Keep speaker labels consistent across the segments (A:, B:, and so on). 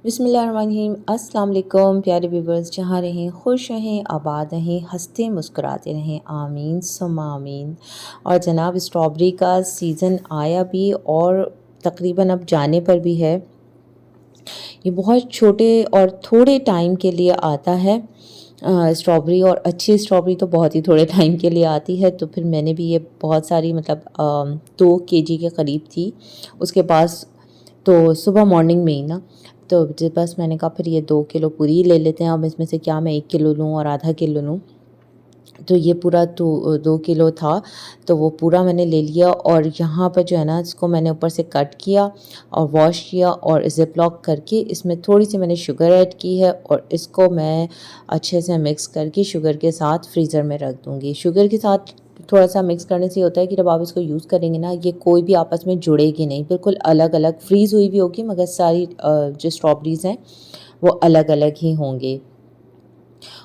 A: बिस्मिल्लाहिर्रहमानिर्रहीम। अस्सलाम वालेकुम प्यारे व्यूवर्स, जहाँ रहें खुश रहें, आबाद रहें, हंसते मुस्कुराते रहें, आमीन सुम्मा आमीन। और जनाब स्ट्रॉबेरी का सीज़न आया भी और तकरीबन अब जाने पर भी है। ये बहुत छोटे और थोड़े टाइम के लिए आता है स्ट्रॉबेरी, और अच्छी स्ट्रॉबेरी तो बहुत ही थोड़े टाइम के लिए आती है। तो फिर मैंने भी ये बहुत सारी मतलब 2 kg के करीब थी उसके पास। तो सुबह मॉर्निंग में ही ना, तो बस मैंने कहा फिर ये 2 किलो पूरी ही ले लेते हैं। अब इसमें से क्या मैं 1 किलो लूँ और आधा किलो लूँ। तो ये पूरा 2 किलो था, तो वो पूरा मैंने ले लिया। और यहाँ पर जो है ना, इसको मैंने ऊपर से कट किया और वॉश किया और ज़िप लॉक करके इसमें थोड़ी सी मैंने शुगर ऐड की है, और इसको मैं अच्छे से मिक्स करके शुगर के साथ फ्रीज़र में रख दूँगी। शुगर के साथ थोड़ा सा मिक्स करने से होता है कि जब आप इसको यूज़ करेंगे ना, ये कोई भी आपस में जुड़ेगी नहीं, बिल्कुल अलग अलग फ्रीज़ हुई भी होगी, मगर सारी जो स्ट्रॉबेरीज़ हैं वो अलग अलग ही होंगे।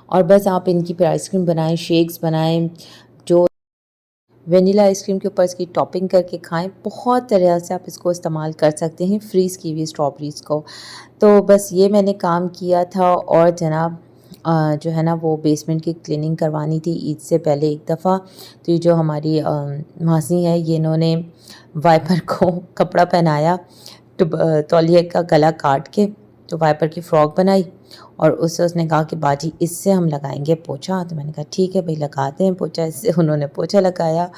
A: और बस आप इनकी फिर आइसक्रीम बनाएं, शेक्स बनाएं, जो वेनिला आइसक्रीम के ऊपर इसकी टॉपिंग करके खाएं। बहुत तरह से आप इसको इस्तेमाल कर सकते हैं फ्रीज़ की हुई स्ट्रॉबेरीज़ को। तो बस ये मैंने काम किया था। और जनाब जो है ना, वो बेसमेंट की क्लीनिंग करवानी थी ईद से पहले एक दफ़ा। तो ये जो हमारी मासी है, ये इन्होंने वाइपर को कपड़ा पहनाया, तो तौलिए का गला काट के तो वाइपर की फ़्रॉक बनाई, और उससे उसने कहा कि बाजी इससे हम लगाएंगे पोछा। तो मैंने कहा ठीक है भाई, लगाते हैं पोछा इससे। उन्होंने पोछा लगाया।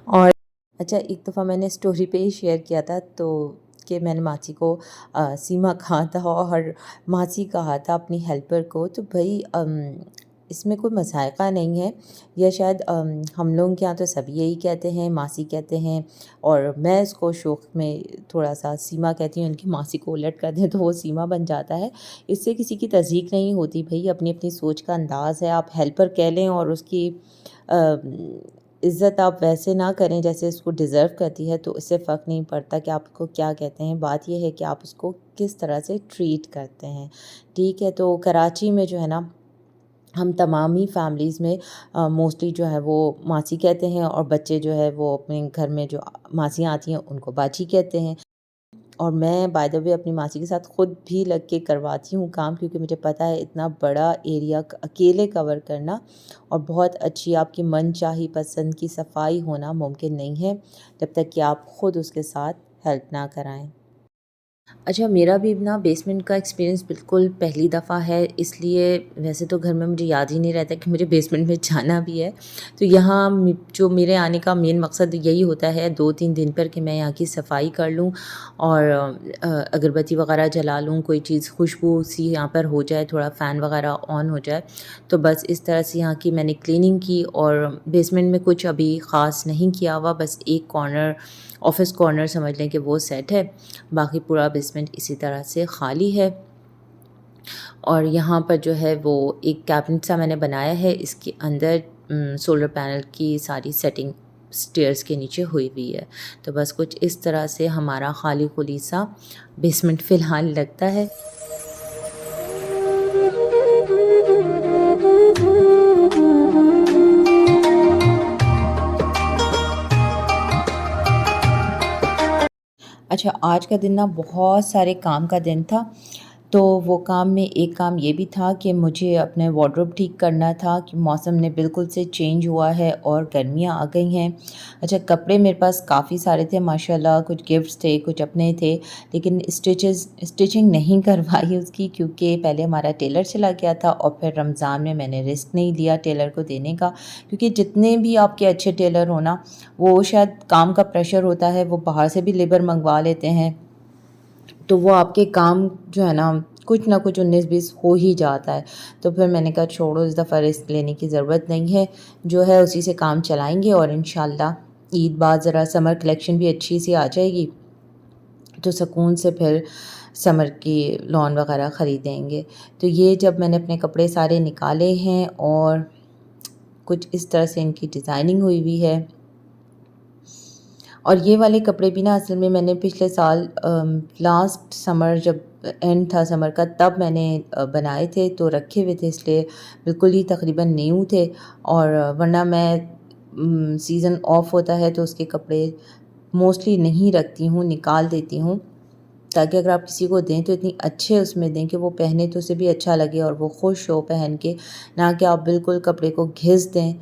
A: और अच्छा, एक दफ़ा मैंने स्टोरी पे ही शेयर किया था, तो कि मैंने मासी को सीमा कहा था और मासी कहा था अपनी हेल्पर को। तो भाई इसमें कोई मज़ाक़ा नहीं है। या शायद हम लोगों के यहाँ तो सभी यही कहते हैं, मासी कहते हैं, और मैं इसको शौक़ में थोड़ा सा सीमा कहती हूँ। उनकी मासी को उलट कर दें तो वो सीमा बन जाता है। इससे किसी की तज़दीक नहीं होती भई, अपनी अपनी सोच का अंदाज़ है। आप हेल्पर कह लें और उसकी इज़्ज़त आप वैसे ना करें जैसे उसको डिज़र्व करती है, तो इससे फ़र्क नहीं पड़ता कि आप उसको क्या कहते हैं। बात ये है कि आप उसको किस तरह से ट्रीट करते हैं, ठीक है। तो कराची में जो है ना, हम तमाम ही फैमिलीज़ में मोस्टली जो है वो मासी कहते हैं, और बच्चे जो है वो अपने घर में जो मासियाँ आती हैं उनको बाजी कहते हैं। और मैं बाय द वे अपनी मासी के साथ खुद भी लग के करवाती हूँ काम, क्योंकि मुझे पता है इतना बड़ा एरिया अकेले कवर करना और बहुत अच्छी आपकी मनचाही पसंद की सफाई होना मुमकिन नहीं है जब तक कि आप खुद उसके साथ हेल्प ना कराएं। अच्छा, मेरा भी ना बेसमेंट का एक्सपीरियंस बिल्कुल पहली दफ़ा है, इसलिए वैसे तो घर में मुझे याद ही नहीं रहता कि मुझे बेसमेंट में जाना भी है। तो यहाँ जो मेरे आने का मेन मकसद यही होता है 2-3 दिन पर, कि मैं यहाँ की सफाई कर लूँ और अगरबत्ती वगैरह जला लूँ, कोई चीज़ खुशबू सी यहाँ पर हो जाए, थोड़ा फ़ैन वगैरह ऑन हो जाए। तो बस इस तरह से यहाँ की मैंने क्लीनिंग की। और बेसमेंट में कुछ अभी ख़ास नहीं किया हुआ, बस एक कॉर्नर, ऑफ़िस कॉर्नर समझ लें कि वो सेट है। बाकी पूरा बेसमेंट इसी तरह से ख़ाली है। और यहाँ पर जो है वो एक कैबिनेट सा मैंने बनाया है, इसके अंदर सोलर पैनल की सारी सेटिंग स्टेयर्स के नीचे हुई हुई है। तो बस कुछ इस तरह से हमारा खाली खुली सा बेसमेंट फ़िलहाल लगता है। अच्छा, आज का दिन ना बहुत सारे काम का दिन था। तो वो काम में एक काम ये भी था कि मुझे अपने वार्डरोब ठीक करना था, कि मौसम ने बिल्कुल से चेंज हुआ है और गर्मियाँ आ गई हैं। अच्छा, कपड़े मेरे पास काफ़ी सारे थे माशाल्लाह, कुछ गिफ्ट्स थे, कुछ अपने थे, लेकिन स्टिचिंग नहीं करवाई उसकी, क्योंकि पहले हमारा टेलर चला गया था और फिर रमज़ान में मैंने रिस्क नहीं लिया टेलर को देने का, क्योंकि जितने भी आपके अच्छे टेलर हो ना, वो शायद काम का प्रेशर होता है, वो बाहर से भी लेबर मंगवा लेते हैं, तो वो आपके काम जो है ना, कुछ ना कुछ 19-20 हो ही जाता है। तो फिर मैंने कहा छोड़ो, इस दफ़ा रिस्क लेने की ज़रूरत नहीं है, जो है उसी से काम चलाएंगे। और इंशाल्लाह ईद बाद ज़रा समर कलेक्शन भी अच्छी सी आ जाएगी, तो सुकून से फिर समर की लॉन वगैरह ख़रीदेंगे। तो ये जब मैंने अपने कपड़े सारे निकाले हैं, और कुछ इस तरह से इनकी डिज़ाइनिंग हुई हुई है। और ये वाले कपड़े भी ना, असल में मैंने पिछले साल लास्ट समर, जब एंड था समर का, तब मैंने बनाए थे, तो रखे हुए थे, इसलिए बिल्कुल ही तकरीबन न्यू थे। और वरना मैं सीज़न ऑफ होता है तो उसके कपड़े मोस्टली नहीं रखती हूँ, निकाल देती हूँ। ताकि अगर आप किसी को दें तो इतनी अच्छे उसमें दें कि वो पहने तो उसे भी अच्छा लगे और वो खुश हो पहन के, ना कि आप बिल्कुल कपड़े को घिस दें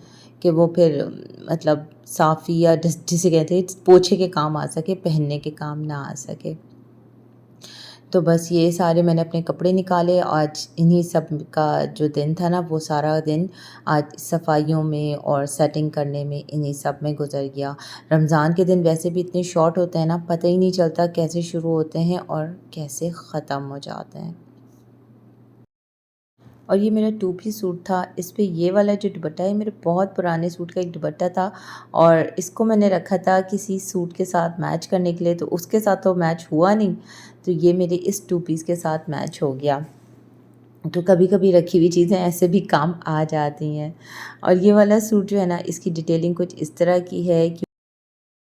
A: कि वो फिर मतलब साफ़ी या जिसे कहते हैं पोछे के काम आ सके, पहनने के काम ना आ सके। तो बस ये सारे मैंने अपने कपड़े निकाले। आज इन्हीं सब का जो दिन था ना, वो सारा दिन आज सफाइयों में और सेटिंग करने में, इन्हीं सब में गुज़र गया। रमज़ान के दिन वैसे भी इतने शॉर्ट होते हैं ना, पता ही नहीं चलता कैसे शुरू होते हैं और कैसे ख़त्म हो जाते हैं। और ये मेरा 2 पीस सूट था। इस पे ये वाला जो दुपट्टा है, मेरे बहुत पुराने सूट का एक दुपट्टा था और इसको मैंने रखा था किसी सूट के साथ मैच करने के लिए, तो उसके साथ तो मैच हुआ नहीं, तो ये मेरे इस 2 पीस के साथ मैच हो गया। तो कभी-कभी रखी हुई चीज़ें ऐसे भी काम आ जाती हैं। और ये वाला सूट जो है ना, इसकी डिटेलिंग कुछ इस तरह की है कि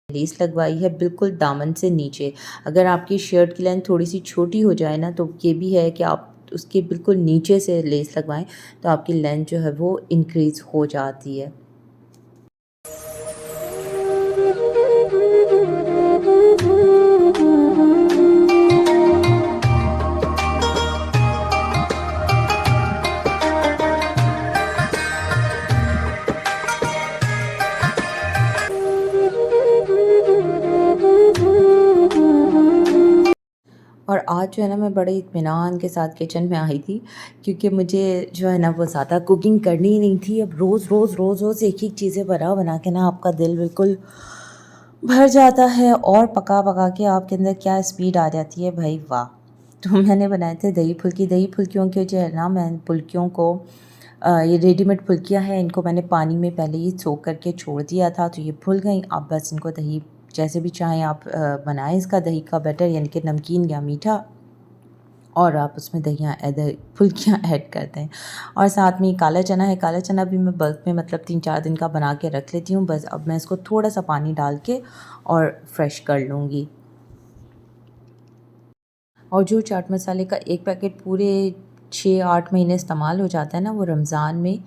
A: लेस लगवाई है बिल्कुल दामन से नीचे। अगर आपकी शर्ट की लेंथ थोड़ी-सी छोटी हो जाए ना, तो ये भी है कि आप उसके बिल्कुल नीचे से लेस लगवाएँ, तो आपकी लेंथ जो है वो इंक्रीज़ हो जाती है। और आज जो है ना, मैं बड़े इत्मीनान के साथ किचन में आई थी, क्योंकि मुझे जो है ना वो ज़्यादा कुकिंग करनी ही नहीं थी। अब रोज़ एक-एक चीज़ें बना-बना के ना आपका दिल बिल्कुल भर जाता है और पका-पका के आपके अंदर क्या स्पीड आ जाती है भाई वाह! तो मैंने बनाए थे दही फुल्की। दही फुल्कियों के जो है ना, मैं फुल्कियों को ये रेडीमेड फुल्कियाँ हैं, इनको मैंने पानी में पहले ही सोख करके छोड़ दिया था, तो ये फुल गईं। अब बस इनको दही जैसे भी चाहें आप बनाएँ इसका दही का बैटर, यानी कि नमकीन या मीठा, और आप उसमें फुल्कियाँ ऐड कर दें। और साथ में काला चना है, काला चना भी मैं बल्क में मतलब 3-4 दिन का बना के रख लेती हूँ। बस अब मैं इसको थोड़ा-सा पानी डाल के और फ्रेश कर लूँगी। और जो चाट मसाले का एक पैकेट पूरे 6-8 महीने इस्तेमाल हो जाता है ना, वो रमज़ान में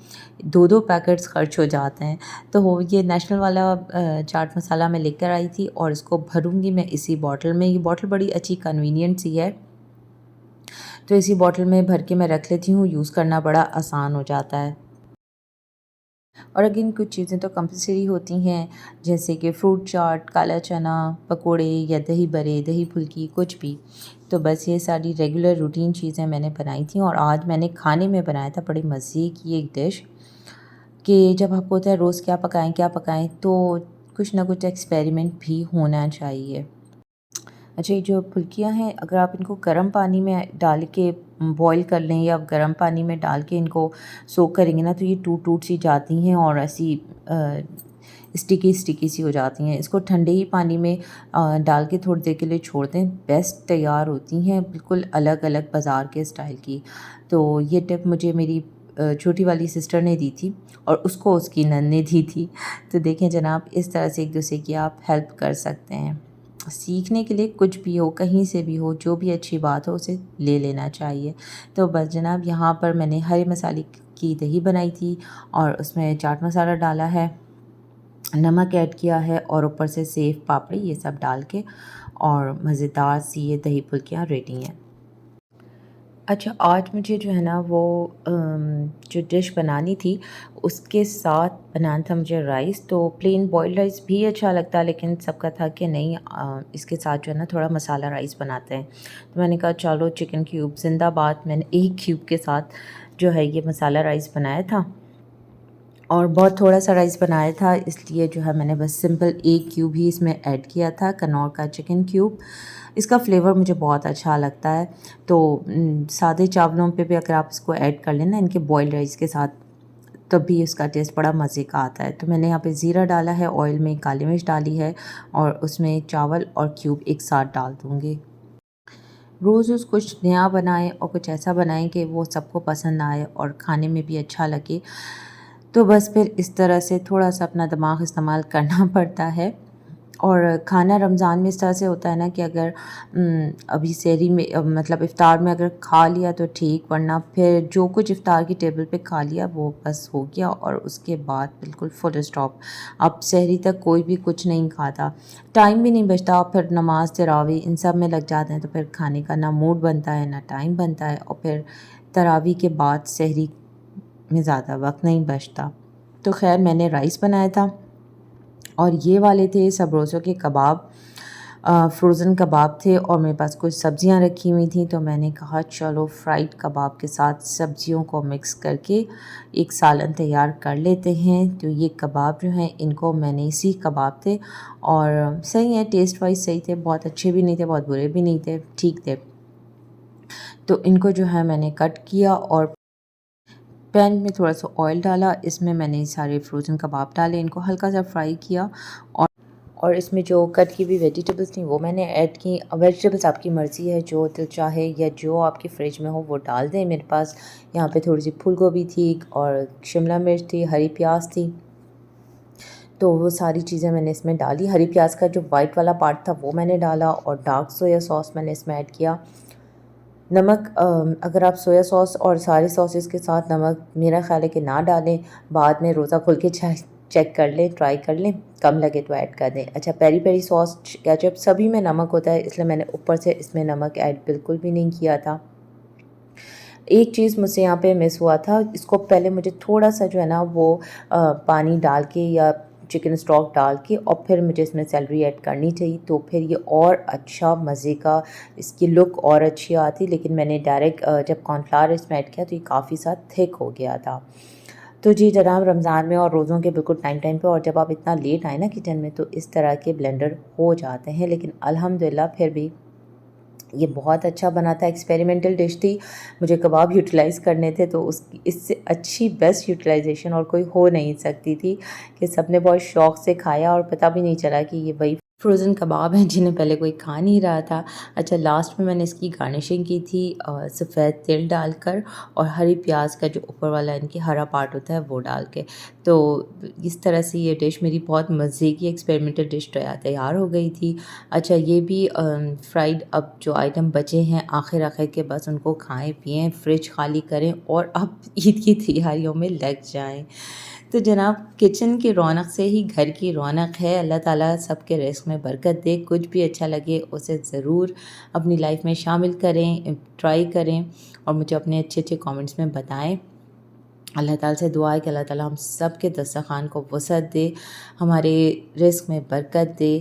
A: 2-2 पैकेट्स खर्च हो जाते हैं। तो वो ये नेशनल वाला चाट मसाला मैं लेकर आई थी और इसको भरूँगी मैं इसी बॉटल में। ये बॉटल बड़ी अच्छी कन्वीनिएंट सी है, तो इसी बॉटल में भर के मैं रख लेती हूँ, यूज़ करना बड़ा आसान हो जाता है। और अगेन कुछ चीज़ें तो कंपल्सरी होती हैं, जैसे कि फ्रूट चाट, काला चना, पकोड़े या दही बड़े, दही फुल्की, कुछ भी। तो बस ये सारी रेगुलर रूटीन चीज़ें मैंने बनाई थी और आज मैंने खाने में बनाया था बड़ी मज़े की एक डिश, कि जब आपको होता है रोज़ क्या पकाएँ, तो कुछ ना कुछ एक्सपेरिमेंट भी होना चाहिए। अच्छा, ये जो फुल्कियाँ हैं, अगर आप इनको गर्म पानी में डाल के बॉईल कर लें या गर्म पानी में डाल के इनको सोक करेंगे ना, तो ये टूट-टूट सी जाती हैं और ऐसी स्टिकी-स्टिकी सी हो जाती हैं। इसको ठंडे ही पानी में डाल के थोड़ी देर के लिए छोड़ दें, बेस्ट तैयार होती हैं, बिल्कुल अलग-अलग बाज़ार के स्टाइल की। तो ये टिप मुझे मेरी छोटी वाली सिस्टर ने दी थी और उसको उसकी नंद ने दी थी। तो देखें जनाब, इस तरह से एक-दूसरे की आप हेल्प कर सकते हैं। सीखने के लिए कुछ भी हो, कहीं से भी हो, जो भी अच्छी बात हो उसे ले लेना चाहिए। तो बस जनाब, यहाँ पर मैंने हरे मसाले की दही बनाई थी और उसमें चाट मसाला डाला है, नमक ऐड किया है और ऊपर से सेव पापड़ी ये सब डाल के, और मज़ेदार सी ये दही फुल्कियाँ रेडी हैं। अच्छा, आज मुझे जो है ना वो जो डिश बनानी थी, उसके साथ बनाना था मुझे राइस। तो प्लेन बॉइल्ड राइस भी अच्छा लगता है, लेकिन सबका था कि नहीं, इसके साथ जो है ना थोड़ा मसाला राइस बनाते हैं। तो मैंने कहा चलो चिकन क्यूब ज़िंदाबाद। मैंने एक क्यूब के साथ जो है ये मसाला राइस बनाया था और बहुत थोड़ा-सा राइस बनाया था, इसलिए जो है मैंने बस सिंपल 1 क्यूब ही इसमें ऐड किया था, कनौर का चिकन क्यूब। इसका फ्लेवर मुझे बहुत अच्छा लगता है। तो सादे चावलों पे भी अगर आप इसको ऐड कर लें ना इनके बॉइल्ड राइस के साथ, तब भी इसका टेस्ट बड़ा मज़े का आता है। तो मैंने यहाँ पे ज़ीरा डाला है, ऑयल में काली मिर्च डाली है और उसमें चावल और क्यूब एक साथ डाल दूँगी। रोज़-रोज़ कुछ नया बनाएँ और कुछ ऐसा बनाएँ कि वो सबको पसंद आए और खाने में भी अच्छा लगे। तो बस फिर इस तरह से थोड़ा-सा अपना दिमाग इस्तेमाल करना पड़ता है और खाना रमज़ान में इस तरह से होता है ना कि अगर अभी सहरी में मतलब इफ़्तार में अगर खा लिया तो ठीक, वरना फिर जो कुछ इफ़्तार की टेबल पे खा लिया वो बस हो गया और उसके बाद बिल्कुल फुल स्टॉप। अब सहरी तक कोई भी कुछ नहीं खाता, टाइम भी नहीं बचता, फिर नमाज तरावी इन सब में लग जाते हैं तो फिर खाने का ना मूड बनता है ना टाइम बनता है और फिर तरावी के बाद सहरी में ज़्यादा वक्त नहीं बचता। तो खैर मैंने राइस बनाया था और ये वाले थे सब रोज़ों के कबाब, फ्रोज़न कबाब थे और मेरे पास कुछ सब्ज़ियाँ रखी हुई थी तो मैंने कहा चलो फ्राइड कबाब के साथ सब्ज़ियों को मिक्स करके एक सालन तैयार कर लेते हैं। तो ये कबाब जो हैं इनको मैंने सीख कबाब थे और सही हैं, टेस्ट वाइज़ सही थे, बहुत अच्छे भी नहीं थे, बहुत बुरे भी नहीं थे, ठीक थे। तो इनको जो है मैंने कट किया और पैन में थोड़ा-सा ऑयल डाला, इसमें मैंने सारे फ्रोज़न कबाब डाले, इनको हल्का-सा फ्राई किया और इसमें जो कट की हुई वेजिटेबल्स थी वो मैंने ऐड की। वेजिटेबल्स आपकी मर्ज़ी है, जो दिल चाहे या जो आपकी फ्रिज में हो वो डाल दें। मेरे पास यहाँ पे थोड़ी-सी फूल गोभी थी और शिमला मिर्च थी, हरी प्याज़ थी, तो वो सारी चीज़ें मैंने इसमें डाली। हरी प्याज़ का जो वाइट वाला पार्ट था वो मैंने डाला और डार्क सोया सॉस मैंने इसमें ऐड किया। नमक अगर आप सोया सॉस और सारे सॉसेस के साथ नमक मेरा ख़्याल है कि ना डालें, बाद में रोज़ा खोल के चेक कर लें, ट्राई कर लें, कम लगे तो ऐड कर दें। अच्छा, पेरी पेरी सॉस, केचप सभी में नमक होता है, इसलिए मैंने ऊपर से इसमें नमक ऐड बिल्कुल भी नहीं किया था। एक चीज़ मुझसे यहाँ पे मिस हुआ था, इसको पहले मुझे थोड़ा-सा जो है ना वो पानी डाल के या चिकन स्टॉक डाल के और फिर मुझे इसमें सेलरी ऐड करनी चाहिए, तो फिर ये और अच्छा मज़े का, इसकी लुक और अच्छी आती। लेकिन मैंने डायरेक्ट जब कॉर्नफ्लावर इसमें ऐड किया तो ये काफ़ी ज़्यादा थिक हो गया था। तो जी जनाब, रमज़ान में और रोज़ों के बिल्कुल टाइम टाइम पे और जब आप इतना लेट आए ना किचन में तो इस तरह के ब्लेंडर हो जाते हैं, लेकिन अल्हम्दुलिल्लाह फिर भी ये बहुत अच्छा बना था। एक्सपेरिमेंटल डिश थी, मुझे कबाब यूटिलाइज़ करने थे तो उसकी इससे अच्छी बेस्ट यूटिलाइजेशन और कोई हो नहीं सकती थी कि सबने बहुत शौक़ से खाया और पता भी नहीं चला कि ये वही फ्रोज़न कबाब हैं जिन्हें पहले कोई खा नहीं रहा था। अच्छा, लास्ट में मैंने इसकी गार्निशिंग की थी सफ़ेद तिल डालकर और हरी प्याज़ का जो ऊपर वाला इनकी हरा पार्ट होता है वो डाल के। तो इस तरह से ये डिश मेरी बहुत मज़े की एक्सपेरिमेंटल डिश तैयार हो गई थी। अच्छा, ये भी फ्राइड अब जो आइटम बचे हैं आखिर आखिर के, बस उनको खाएँ पिएँ, फ्रिज खाली करें और अब ईद की तैयारियों में लग जाएँ। तो जनाब, किचन की रौनक से ही घर की रौनक है। अल्लाह ताला सबके रिज़्क़ में बरकत दे। कुछ भी अच्छा लगे उसे ज़रूर अपनी लाइफ में शामिल करें, ट्राई करें और मुझे अपने अच्छे-अच्छे कमेंट्स में बताएँ। अल्लाह ताला से दुआ है कि अल्लाह ताला हम सब के दस्तरख़्वान को वसअत दे, हमारे रिज़्क़ में बरकत दे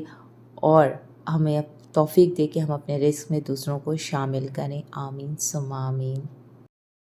A: और हमें तौफ़ीक दे कि हम अपने रिज़्क़ में दूसरों को शामिल करें। आमीन सुम्मा आमीन।